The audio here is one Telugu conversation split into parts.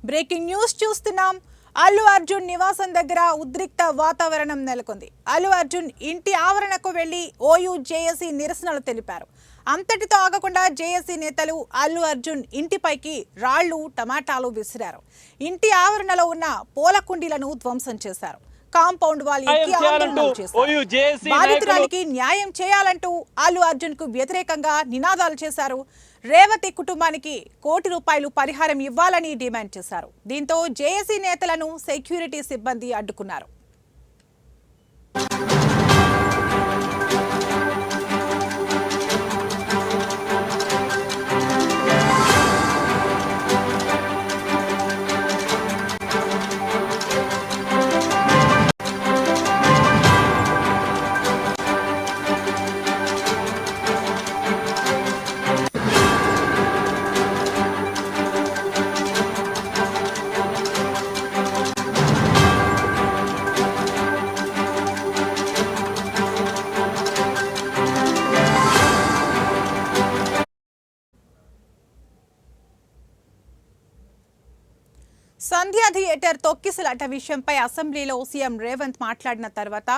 బ్రేకింగ్ న్యూస్ చూస్తున్నాం. అల్లు అర్జున్ నివాసం దగ్గర ఉద్రిక్త వాతావరణం నెలకొంది. అల్లు అర్జున్ ఇంటి ఆవరణకు వెళ్లి ఓయూ జేఏసీ నిరసనలు తెలిపారు. అంతటితో ఆగకుండా జేఏసీ నేతలు అల్లు అర్జున్ ఇంటిపైకి రాళ్లు, టమాటాలు విసిరారు. ఇంటి ఆవరణలో ఉన్న పూల కుండీలను ధ్వంసం చేశారు. కాంపౌండ్ వాల్ ఎక్కి ఆందోళనలు చేశారు. బాధితురాలికి న్యాయం చేయాలంటూ అల్లు అర్జున్ కు వ్యతిరేకంగా నినాదాలు చేశారు. రేవతి కుటుంబానికి ₹1 కోటి పరిహారం ఇవ్వాలని డిమాండ్ చేశారు. దీంతో జేఏసీ నేతలను సెక్యూరిటీ సిబ్బంది అడ్డుకున్నారు. సంధ్యా థియేటర్ తొక్కిసలాట విషయంపై అసెంబ్లీలో సీఎం రేవంత్ మాట్లాడిన తర్వాత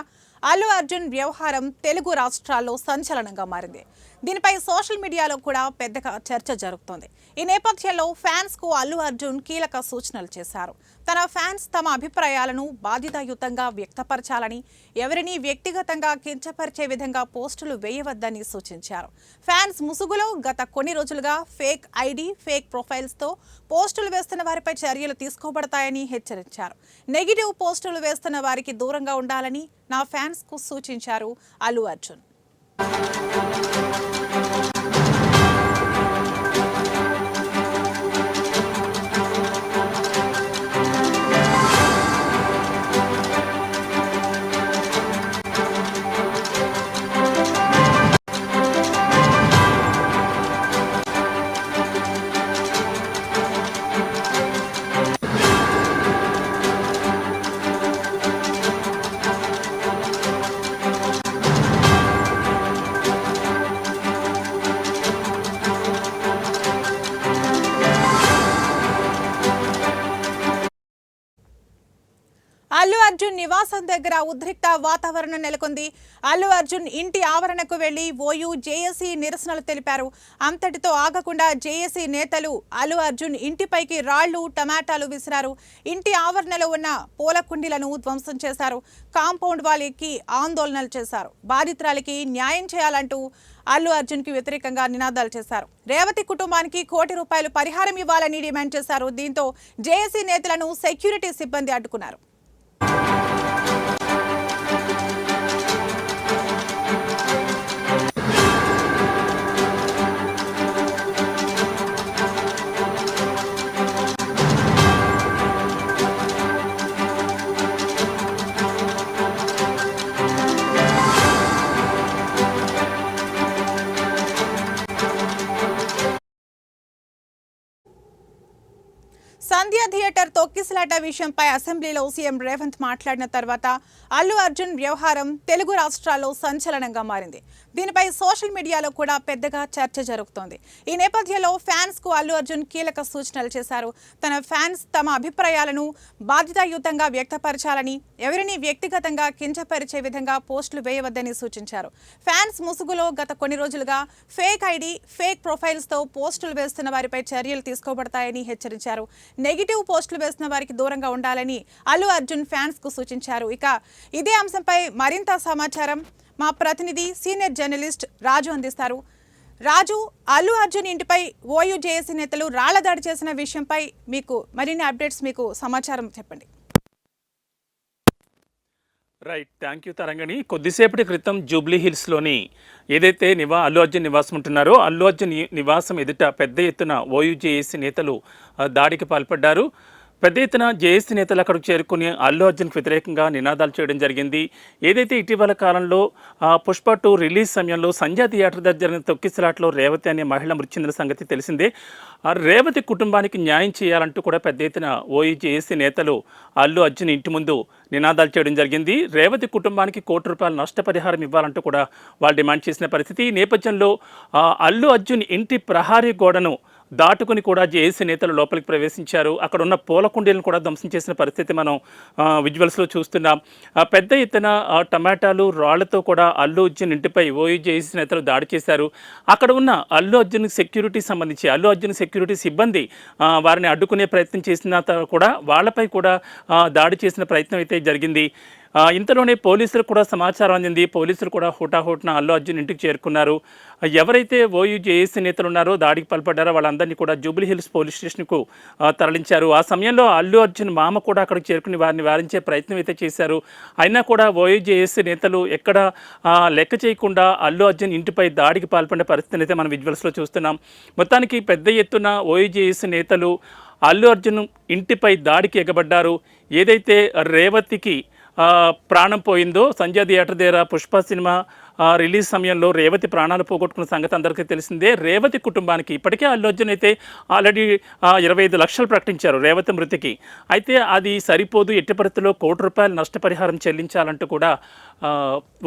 అల్లు అర్జున్ వ్యవహారం తెలుగు రాష్ట్రాల్లో సంచలనంగా మారింది. దీనిపై సోషల్ మీడియాలో కూడా పెద్దగా చర్చ జరుగుతోంది. ఈ నేపథ్యంలో ఫ్యాన్స్ కు అల్లు అర్జున్ కీలక సూచనలు చేశారు. తన ఫ్యాన్స్ తమ అభిప్రాయాలను బాధ్యతాయుతంగా వ్యక్తపరచాలని, ఎవరిని వ్యక్తిగతంగా కించపరిచే విధంగా పోస్టులు వేయవద్దని సూచించారు. ఫ్యాన్స్ ముసుగులో గత కొన్ని రోజులుగా ఫేక్ ఐడి, ఫేక్ ప్రొఫైల్స్ తో పోస్టులు వేస్తున్న వారిపై చర్యలు తీసుకోబడతాయని హెచ్చరించారు. నెగిటివ్ పోస్టులు వేస్తున్న వారికి దూరంగా ఉండాలని నా ఫ్యాన్స్ కు సూచించారు అల్లు అర్జున్. అల్లు అర్జున్ నివాసం దగ్గర ఉద్రిక్త వాతావరణం నెలకొంది. అల్లు అర్జున్ ఇంటి ఆవరణకు వెళ్లి ఓయూ జేఏసీ నిరసనలు తెలిపారు. అంతటితో ఆగకుండా జేఏసీ నేతలు అల్లు అర్జున్ ఇంటిపైకి రాళ్లు, టమాటాలు విసిరారు. ఇంటి ఆవరణలో ఉన్న పూల కుండీలను ధ్వంసం చేశారు. కాంపౌండ్ వాల్ ఎక్కి ఆందోళనలు చేశారు. బాధితురాలికి న్యాయం చేయాలంటూ అల్లు అర్జున్ కి వ్యతిరేకంగా నినాదాలు చేశారు. రేవతి కుటుంబానికి ₹1 కోటి పరిహారం ఇవ్వాలని డిమాండ్ చేశారు. దీంతో జేఏసీ నేతలను సెక్యూరిటీ సిబ్బంది అడ్డుకున్నారు. సంధ్యా థియేటర్ తొక్కిసలాట విషయంపై అసెంబ్లీలో సీఎం రేవంత్ మాట్లాడిన తర్వాత అల్లు అర్జున్ వ్యవహారం తెలుగు రాష్ట్రాల్లో సంచలనంగా మారింది. దీనిపై సోషల్ మీడియాలో కూడా పెద్దగా చర్చ జరుగుతోంది. ఈ నేపథ్యంలో ఫ్యాన్స్ కు అల్లు అర్జున్ కీలక సూచనలు చేశారు. తన ఫ్యాన్స్ తమ అభిప్రాయాలను బాధ్యతాయుతంగా వ్యక్తపరచాలని, ఎవరిని వ్యక్తిగతంగా కించపరిచే విధంగా పోస్టులు వేయవద్దని సూచించారు. ఫ్యాన్స్ ముసుగులో గత కొన్ని రోజులుగా ఫేక్ ఐడి, ఫేక్ ప్రొఫైల్స్ తో పోస్టులు వేస్తున్న వారిపై చర్యలు తీసుకోబడతాయని హెచ్చరించారు. నెగిటివ్ పోస్టులు వేస్తున్న వారికి దూరంగా ఉండాలని అల్లు అర్జున్ ఫ్యాన్స్ కు సూచించారు. ఇక ఇదే అంశంపై మరింత సమాచారం మా ప్రతినిధి సీనియర్ జర్నలిస్ట్ రాజు అందిస్తారు. రాజు, అల్లు అర్జున్ ఇంటిపై ఓయూ జేఏసీ నేతలు రాళ్ల దాడి చేసిన విషయంపై మీకు మరిన్ని అప్డేట్స్, మీకు సమాచారం చెప్పండి. Right, thank you Tarangini. కొద్దిసేపటి క్రితం జూబ్లీ హిల్స్లోని ఏదైతే అల్లు అర్జున్ నివాసం ఉంటున్నారో అల్లు అర్జున్ నివాసం ఎదుట పెద్ద ఎత్తున ఓయూ జేఏసీ నేతలు దాడికి పాల్పడ్డారు. పెద్ద ఎత్తున జేఏసీ నేతలు అక్కడికి చేరుకుని అల్లు అర్జున్కి వ్యతిరేకంగా నినాదాలు చేయడం జరిగింది. ఏదైతే ఇటీవల కాలంలో పుష్ప 2 రిలీజ్ సమయంలో సంధ్యా థియేటర్ దగ్గర జరిగిన తొక్కిసలాట్లో రేవతి అనే మహిళ మృతి చెందిన సంగతి తెలిసిందే. ఆ రేవతి కుటుంబానికి న్యాయం చేయాలంటూ కూడా పెద్ద ఎత్తున ఓయూ జేఏసీ నేతలు అల్లు అర్జున్ ఇంటి ముందు నినాదాలు చేయడం జరిగింది. రేవతి కుటుంబానికి ₹1 కోటి నష్టపరిహారం ఇవ్వాలంటూ కూడా వాళ్ళు డిమాండ్ చేసిన పరిస్థితి. ఈ నేపథ్యంలో అల్లు అర్జున్ ఇంటి ప్రహారీ గోడను దాటుకుని కూడా జేఏసీ నేతలు లోపలికి ప్రవేశించారు. అక్కడ ఉన్న పూల కుండీలను కూడా ధ్వంసం చేసిన పరిస్థితి మనం విజువల్స్లో చూస్తున్నాం. పెద్ద ఎత్తున టమాటాలు రాళ్లతో కూడా అల్లు అర్జున్ ఇంటిపై ఓయూ జేఏసీ నేతలు దాడి చేశారు. అక్కడ ఉన్న అల్లు అర్జున్ సెక్యూరిటీ సంబంధించి అల్లు అర్జున్ సెక్యూరిటీ సిబ్బంది వారిని అడ్డుకునే ప్రయత్నం చేసిన కూడా వాళ్ళపై కూడా దాడి చేసిన ప్రయత్నం అయితే జరిగింది. ఇంతలోనే పోలీసులకు కూడా సమాచారం అందింది. పోలీసులు కూడా హుటాహుటిన అల్లు అర్జున్ ఇంటికి చేరుకున్నారు. ఎవరైతే ఓయూ జేఏసీ నేతలు ఉన్నారో దాడికి పాల్పడ్డారో వాళ్ళందరినీ కూడా జూబ్లీ హిల్స్ పోలీస్ స్టేషన్కు తరలించారు. ఆ సమయంలో అల్లు అర్జున్ మామ కూడా అక్కడికి చేరుకుని వారిని వారించే ప్రయత్నం అయితే చేశారు. అయినా కూడా ఓయూ జేఏసీ నేతలు ఎక్కడ లెక్క చేయకుండా అల్లు అర్జున్ ఇంటిపై దాడికి పాల్పడిన పరిస్థితిని అయితే మనం విజువల్స్లో చూస్తున్నాం. మొత్తానికి పెద్ద ఎత్తున ఓయూ జేఏసీ నేతలు అల్లు అర్జున్ ఇంటిపై దాడికి ఎగబడ్డారు. ఏదైతే రేవతికి ప్రాణం పోయిందో సంజయ్ థియేటర్ దగ్గర పుష్ప సినిమా రిలీజ్ సమయంలో రేవతి ప్రాణాలు పోగొట్టుకున్న సంగతి అందరికీ తెలిసిందే. రేవతి కుటుంబానికి ఇప్పటికే అల్లు అర్జున్ అయితే ఆల్రెడీ 25 లక్షలు ప్రకటించారు రేవతి మృతికి. అయితే అది సరిపోదు, ఎట్టి పరిస్థితుల్లో ₹1 కోటి నష్టపరిహారం చెల్లించాలంటూ కూడా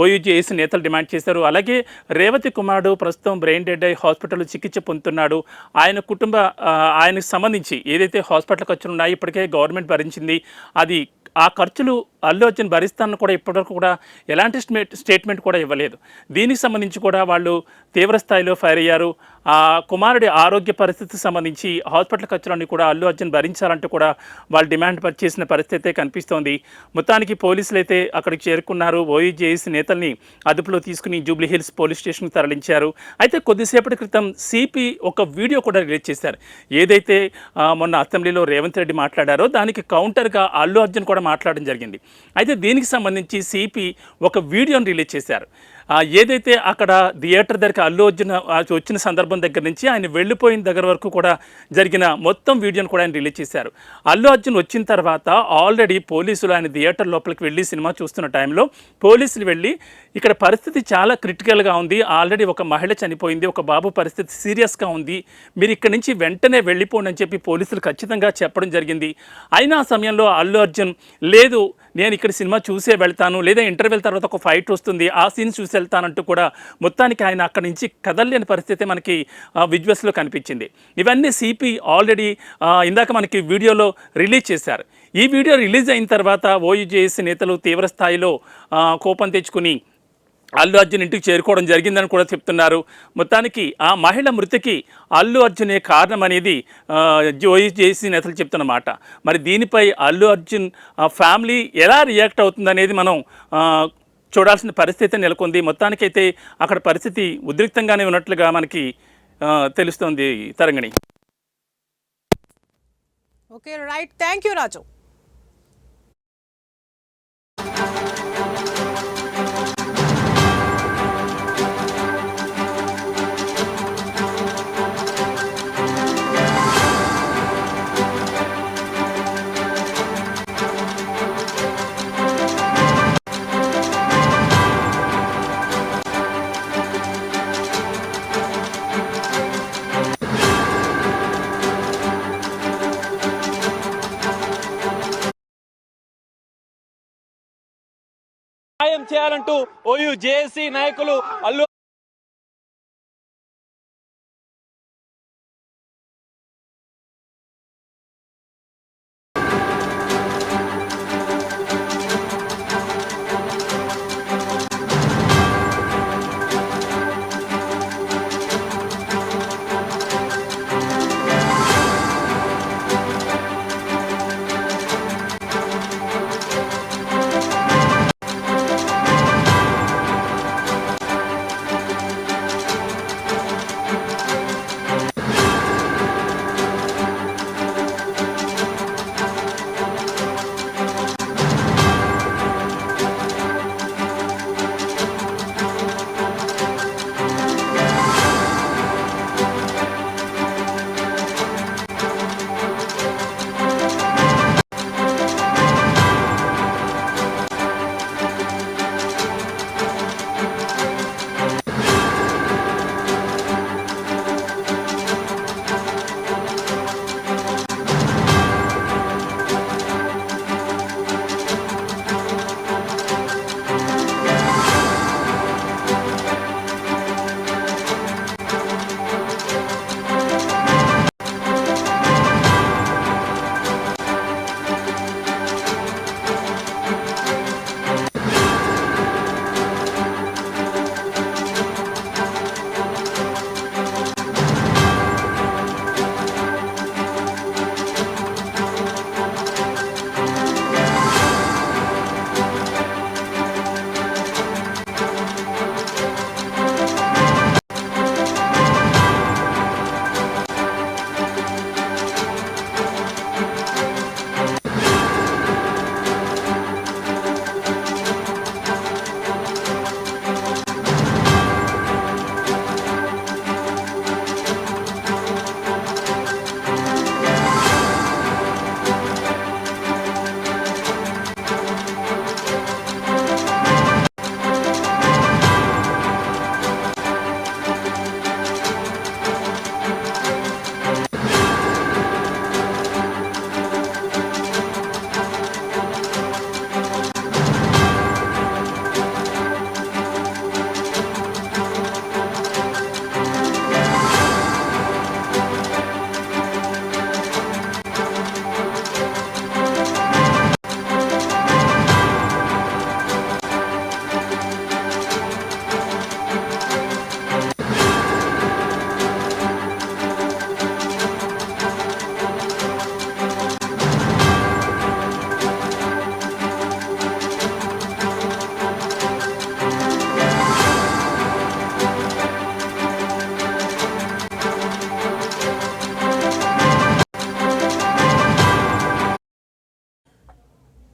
ఓయూ జేఏసీ నేతలు డిమాండ్ చేశారు. అలాగే రేవతి కుమారుడు ప్రస్తుతం బ్రెయిన్ డెడ్ అయి హాస్పిటల్లో చికిత్స పొందుతున్నాడు. ఆయనకు సంబంధించి ఏదైతే హాస్పిటల్ ఖర్చులు ఉన్నాయో ఇప్పటికే గవర్నమెంట్ భరించింది. అది ఆ ఖర్చులు అల్లు అర్జున్ భరిస్తానని కూడా ఇప్పటివరకు కూడా ఎలాంటి స్టేట్మెంట్ కూడా ఇవ్వలేదు. దీనికి సంబంధించి కూడా వాళ్ళు తీవ్ర స్థాయిలో ఫైర్ అయ్యారు. ఆ కుమారుడి ఆరోగ్య పరిస్థితికి సంబంధించి హాస్పిటల్ ఖర్చులన్నీ కూడా అల్లు అర్జున్ భరించాలంటూ కూడా వాళ్ళు డిమాండ్ చేసిన పరిస్థితి కనిపిస్తోంది. మొత్తానికి పోలీసులు అయితే అక్కడికి చేరుకున్నారు. ఓయూ జేఏసీ నేతల్ని అదుపులో తీసుకుని జూబ్లీ హిల్స్ పోలీస్ స్టేషన్కి తరలించారు. అయితే కొద్దిసేపటి క్రితం సిపి ఒక వీడియో కూడా రిలీజ్ చేశారు. ఏదైతే మొన్న అసెంబ్లీలో రేవంత్ రెడ్డి మాట్లాడారో దానికి కౌంటర్గా అల్లు అర్జున్ కూడా మాట్లాడడం జరిగింది. అయితే దీనికి సంబంధించి సిపి ఒక వీడియోని రిలీజ్ చేశారు. ఏదైతే అక్కడ థియేటర్ దగ్గరికి అల్లు అర్జున్ వచ్చిన సందర్భం దగ్గర నుంచి ఆయన వెళ్ళిపోయిన దగ్గర వరకు కూడా జరిగిన మొత్తం వీడియోని కూడా ఆయన రిలీజ్ చేశారు. అల్లు అర్జున్ వచ్చిన తర్వాత ఆల్రెడీ పోలీసులు ఆయన థియేటర్ లోపలికి వెళ్ళి సినిమా చూస్తున్న టైంలో పోలీసులు వెళ్ళి ఇక్కడ పరిస్థితి చాలా క్రిటికల్గా ఉంది, ఆల్రెడీ ఒక మహిళ చనిపోయింది, ఒక బాబు పరిస్థితి సీరియస్గా ఉంది, మీరు ఇక్కడి నుంచి వెంటనే వెళ్ళిపోండి అని చెప్పి పోలీసులు ఖచ్చితంగా చెప్పడం జరిగింది. అయినా ఆ సమయంలో అల్లు అర్జున్ లేదు నేను ఇక్కడ సినిమా చూసే వెళ్తాను, లేదా ఇంటర్వెల్ తర్వాత ఒక ఫైట్ వస్తుంది ఆ సీన్ చూసి వెళ్తానంటూ కూడా మొత్తానికి ఆయన అక్కడి నుంచి కదలలేని పరిస్థితి మనకి విజువల్స్లో కనిపించింది. ఇవన్నీ సిపి ఆల్రెడీ ఇందాక మనకి వీడియోలో రిలీజ్ చేశారు. ఈ వీడియో రిలీజ్ అయిన తర్వాత ఓయూ జేఏసీ నేతలు తీవ్ర స్థాయిలో కోపం తెచ్చుకుని అల్లు అర్జున్ ఇంటికి చేరుకోవడం జరిగిందని కూడా చెప్తున్నారు. మొత్తానికి ఆ మహిళ మృతికి అల్లు అర్జునే కారణం అనేది ఓయూ జేఏసీ నేతలు చెప్తున్నమాట. మరి దీనిపై అల్లు అర్జున్ ఫ్యామిలీ ఎలా రియాక్ట్ అవుతుందనేది మనం చూడాల్సిన పరిస్థితి నెలకొంది. మొత్తానికైతే అక్కడ పరిస్థితి ఉద్రిక్తంగానే ఉన్నట్లుగా మనకి తెలుస్తోంది తరంగిణి. ఓకే రైట్, థ్యాంక్ యూ రాజు. న్యాయం చేయాలంటూ ఓయూ జేఏసీ నాయకులు అల్లు